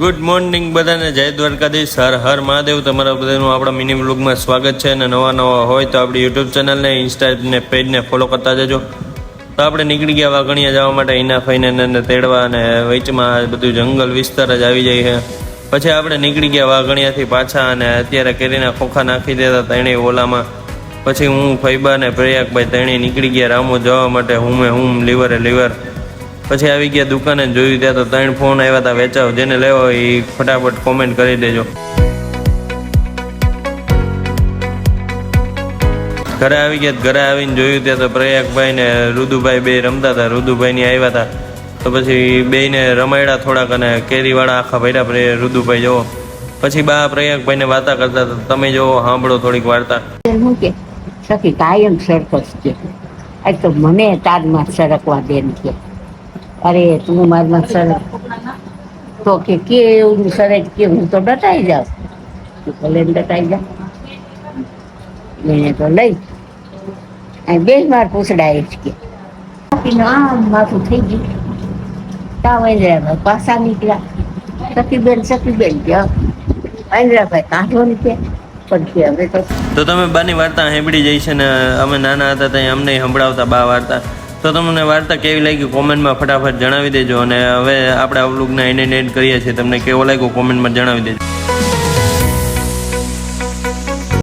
Good morning બધાને, જય દ્વારકાધીશ, હર હર મહાદેવ. તમારા બધાનું આપણા મિની વ્લોગમાં સ્વાગત છે. અને નવા હોય તો આપણી યુટ્યુબ ચેનલને, ઇન્સ્ટાને પેજને ફોલો કરતા જજો. તો આપણે નીકળી ગયા વાઘણિયા જવા માટે. ઈના ફઈને તેડવા, અને વચમાં બધું જંગલ વિસ્તાર જ આવી જાય છે. પછી આપણે નીકળી ગયા વાઘણિયાથી પાછા, અને અત્યારે કેરીના ખોખા નાખી દેતા ત્રણેય ઓલામાં. પછી હું, ફૈબા અને પ્રયાગભાઈ ત્રણેય નીકળી ગયા રામો જવા માટે. હું લીવરે લીવર. પછી આવી ગયા દુકાને, જોયું ત્યાં તો 3 ફોન આવ્યા હતા વેચાવ. જેને લેવો એ ફટાફટ કોમેન્ટ કરી દેજો. ઘરે આવી ગયા. ઘરે આવીને જોયું ત્યાં તો પ્રયાગભાઈ ને રુદુભાઈ બે રમતા હતા. રુદુભાઈ ની આવ્યા હતા તો પછી બેયને રમાડ્યા થોડાક, અને કેરીવાળા આખા ભર્યા રુદુભાઈ જોવો. પછી બા પ્રયાગભાઈ ને વાર્તા કરતા હતા. તમે જોવો, સાંભળો થોડીક વાર્તા. હું કે સખી કાયમ સરકસ છે, આજ તો મને તારમાં સરકવા દેન કે અરે તું મારમાં સરક તો કે એવું સરક કે હું તો ડટાઈ જાઉં. ભલે ડટાઈ જાઉં, એને તો લઈ બે વાર પૂછડાય જ કે આમ માથું થઈ ગયું. તાવ આંદ્રાભાઈ પાછા નીકળ્યા. સખીબેન ગયા આંદ્રાભાઈ કાઢો ને કે તો તમે બાની વાર્તા સાંભળી જઈ છે ને. અમે નાના હતા ત્યાં અમને સંભળાવતા બા વાર્તા. તો તમને વાર્તા કેવી લાગી કોમેન્ટમાં ફટાફટ જણાવી દેજો. અને હવે આપણે આ વ્લોગને એન્ડ કરીએ છીએ. તમને કેવો લાગ્યો કોમેન્ટમાં જણાવી દેજો.